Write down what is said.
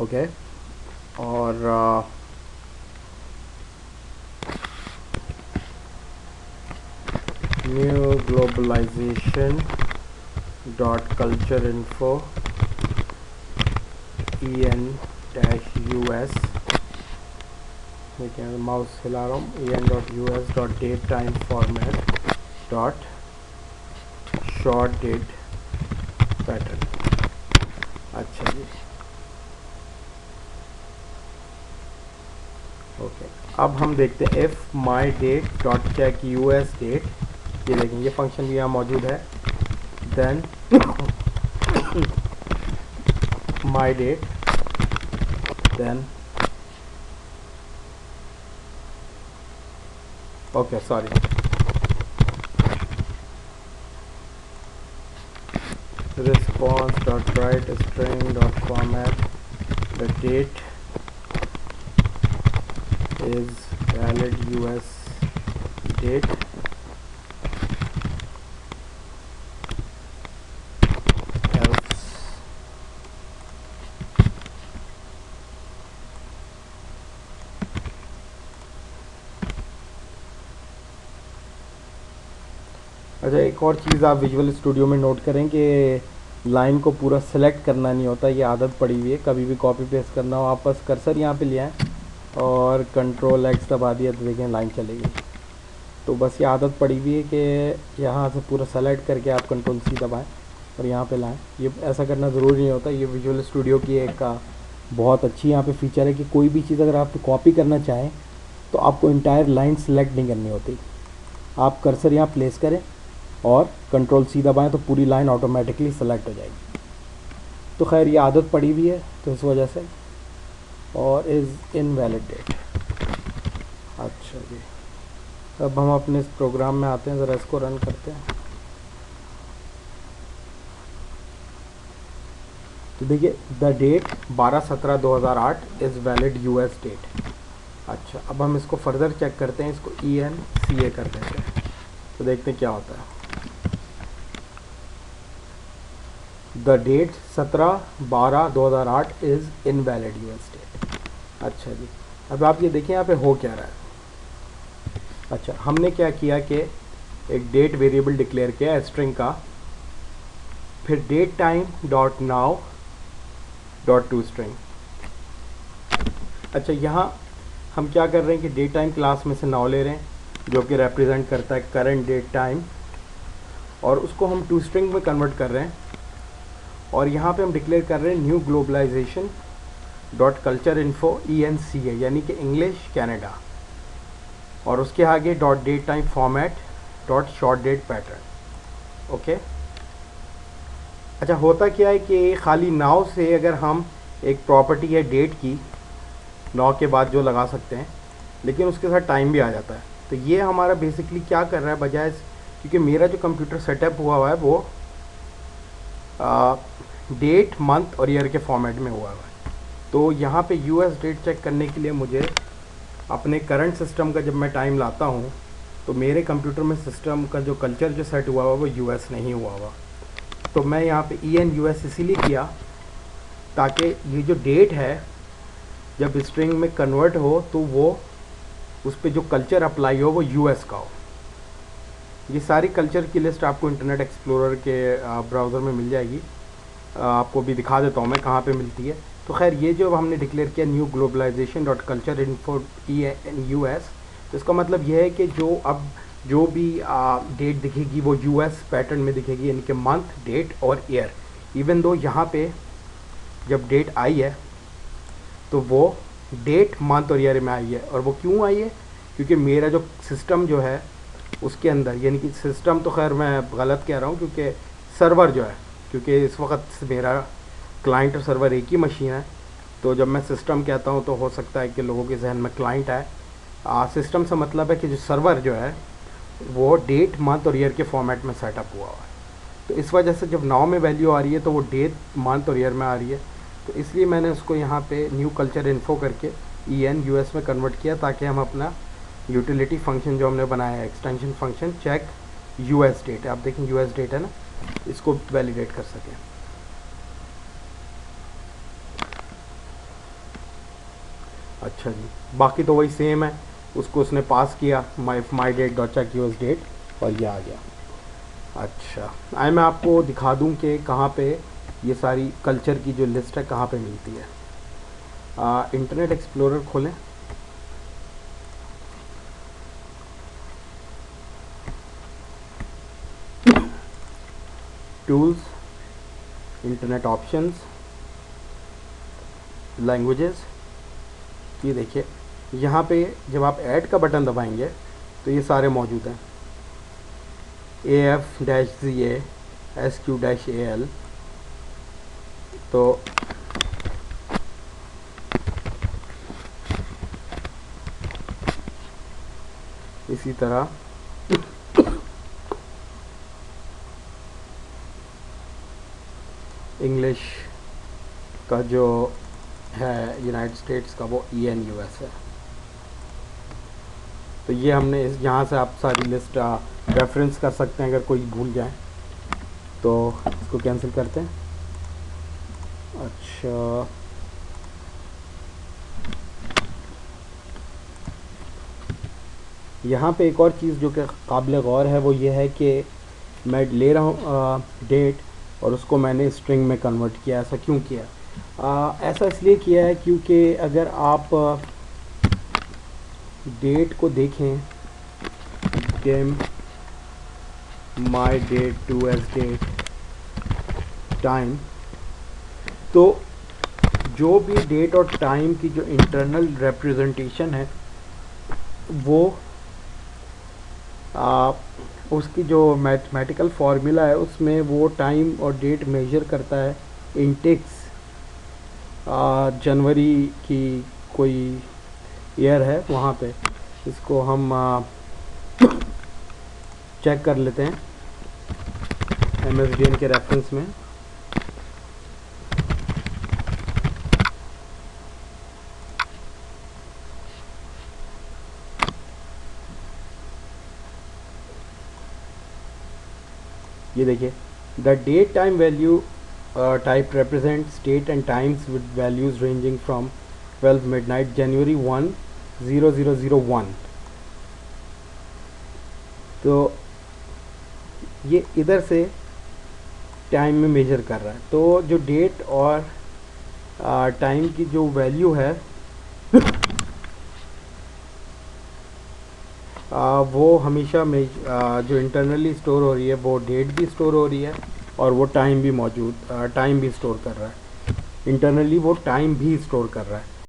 Okay और new globalisation dot culture info en-us, देखिए mouse हिला रहा हूँ, en.us dot date time format dot short date pattern. अच्छा जी, ओके। अब हम देखते हैं if my date dot check US date, ये देखें ये फंक्शन भी यहाँ मौजूद है। Then my date, then okay sorry, response dot write string dot format the date is valid US date else। अच्छा, एक और चीज़ आप विजुअल स्टूडियो में नोट करें कि लाइन को पूरा सेलेक्ट करना नहीं होता, ये आदत पड़ी हुई है। कभी भी कॉपी पेस्ट करना हो, आप बस कर्सर यहाँ पे ले आएँ और कंट्रोल एक्स दबा दिया तो देखें लाइन चलेगी। तो बस ये आदत पड़ी हुई है कि यहाँ से पूरा सेलेक्ट करके आप कंट्रोल सी दबाएं और यहाँ पे लाएं। ये ऐसा करना ज़रूरी नहीं होता। ये विजुअल स्टूडियो की एक बहुत अच्छी यहाँ पे फीचर है कि कोई भी चीज़ अगर आप कॉपी करना चाहें तो आपको इंटायर लाइन सेलेक्ट नहीं करनी होती। आप कर्सर यहाँ प्लेस करें और कंट्रोल सी दबाएं तो पूरी लाइन ऑटोमेटिकली सेलेक्ट हो जाएगी। तो खैर ये आदत पड़ी हुई है तो इस वजह से। और इज़ इनवैलिड डेट। अच्छा जी, अब हम अपने इस प्रोग्राम में आते हैं, ज़रा इसको रन करते हैं। तो देखिए the date 12/17/2008 is valid US date. अच्छा, अब हम इसको फर्दर चेक करते हैं, इसको ENCA कर देते हैं तो देखते हैं क्या होता है। The date 17/12/2008 is invalid US date. अच्छा जी, अब आप ये देखें यहाँ पे हो क्या रहा है। अच्छा, हमने क्या किया कि एक डेट वेरिएबल डिक्लेयर किया स्ट्रिंग का, फिर date time dot now dot to string. अच्छा, यहाँ हम क्या कर रहे हैं कि डेट टाइम क्लास में से नाउ ले रहे हैं जो कि रिप्रेजेंट करता है करंट डेट टाइम, और उसको हम टू स्ट्रिंग में कन्वर्ट कर रहे हैं। और यहाँ पे हम डिक्लेयर कर रहे हैं new globalisation dot culture info ENCA, यानी कि इंग्लिश कैनेडा, और उसके आगे dot date time format dot short date pattern. Okay. अच्छा, होता क्या है कि खाली नाव से अगर हम एक प्रॉपर्टी है डेट की, नाव के बाद जो लगा सकते हैं, लेकिन उसके साथ टाइम भी आ जाता है। तो ये हमारा बेसिकली क्या कर रहा है, बजाय क्योंकि मेरा जो कंप्यूटर सेटअप हुआ है वो डेट मंथ और ईयर के फॉर्मेट में हुआ है। तो यहाँ पे यूएस डेट चेक करने के लिए मुझे अपने करंट सिस्टम का जब मैं टाइम लाता हूँ तो मेरे कंप्यूटर में सिस्टम का जो कल्चर जो सेट हुआ हुआ वो यूएस नहीं हुआ हुआ। तो मैं यहाँ पे EN-US इसीलिए किया ताकि ये जो डेट है जब स्ट्रिंग में कन्वर्ट हो तो वो उस पर जो कल्चर अप्लाई हो वो यूएस का हो। ये सारी कल्चर की लिस्ट आपको इंटरनेट एक्सप्लोरर के ब्राउज़र में मिल जाएगी। आपको भी दिखा देता हूँ मैं कहाँ पे मिलती है। तो खैर ये जो हमने डिक्लेयर किया new globalisation dot culture info EN-US, तो इसका मतलब यह है कि जो भी डेट दिखेगी वो यूएस पैटर्न में दिखेगी, यानी कि मंथ, डेट और ईयर। इवन दो यहाँ पे जब डेट आई है तो वो डेट, मंथ और ईयर में आई है। और वो क्यों आई है, क्योंकि मेरा जो सिस्टम जो है उसके अंदर, यानी कि सिस्टम तो खैर मैं गलत कह रहा हूँ क्योंकि सर्वर जो है, क्योंकि इस वक्त मेरा क्लाइंट और सर्वर एक ही मशीन है। तो जब मैं सिस्टम कहता हूँ तो हो सकता है कि लोगों के जहन में क्लाइंट आए। सिस्टम से मतलब है कि जो सर्वर जो है वो डेट, मंथ और ईयर के फॉर्मेट में सेटअप हुआ है। तो इस वजह से जब नाउ में वैल्यू आ रही है तो वो डेट, मंथ और ईयर में आ रही है। तो इसलिए मैंने उसको यहाँ पे न्यू कल्चर इन्फो करके EN-US में कन्वर्ट किया ताकि हम अपना यूटिलिटी फंक्शन जो हमने बनाया है, extension function check US date, आप देखें यूएस डेट है ना, इसको वैलिडेट कर सकें। अच्छा जी, बाकी तो वही सेम है, उसको उसने पास किया my date dot check US date और ये आ गया। अच्छा, आए मैं आपको दिखा दूं कि कहाँ पे ये सारी कल्चर की जो लिस्ट है कहाँ पे मिलती है। इंटरनेट एक्सप्लोरर खोलें। Tools, internet options, languages. ये देखिए यहाँ पे जब आप ऐड का बटन दबाएंगे तो ये सारे मौजूद हैं, AF-ZA, SQ-AL। तो इसी तरह इंग्लिश का जो है यूनाइटेड स्टेट्स का वो ENUS है। तो ये हमने इस यहाँ से आप सारी लिस्ट रेफरेंस कर सकते हैं, अगर कोई भूल जाए तो इसको कैंसिल करते हैं। अच्छा, यहाँ पे एक और चीज़ जो कि काबिल गौर है वो ये है कि मैं ले रहा हूँ डेट और उसको मैंने स्ट्रिंग में कन्वर्ट किया। ऐसा क्यों किया? ऐसा इसलिए किया है क्योंकि अगर आप डेट को देखें, game my date to S date time, तो जो भी डेट और टाइम की जो इंटरनल रिप्रेजेंटेशन है वो उसकी जो मैथमेटिकल फार्मूला है उसमें वो टाइम और डेट मेजर करता है इंटेक्स जनवरी की कोई ईयर है वहाँ पे। इसको हम चेक कर लेते हैं MSDN के रेफरेंस में। ये देखिए, the date time value type represents date and times with values ranging from 12 midnight January 1 0001। तो ये इधर से टाइम में मेजर कर रहा है। तो जो डेट और टाइम की जो वैल्यू है वो हमेशा जो इंटरनली स्टोर हो रही है वो डेट भी स्टोर हो रही है और वो टाइम भी स्टोर कर रहा है। इंटरनली वो टाइम भी स्टोर कर रहा है।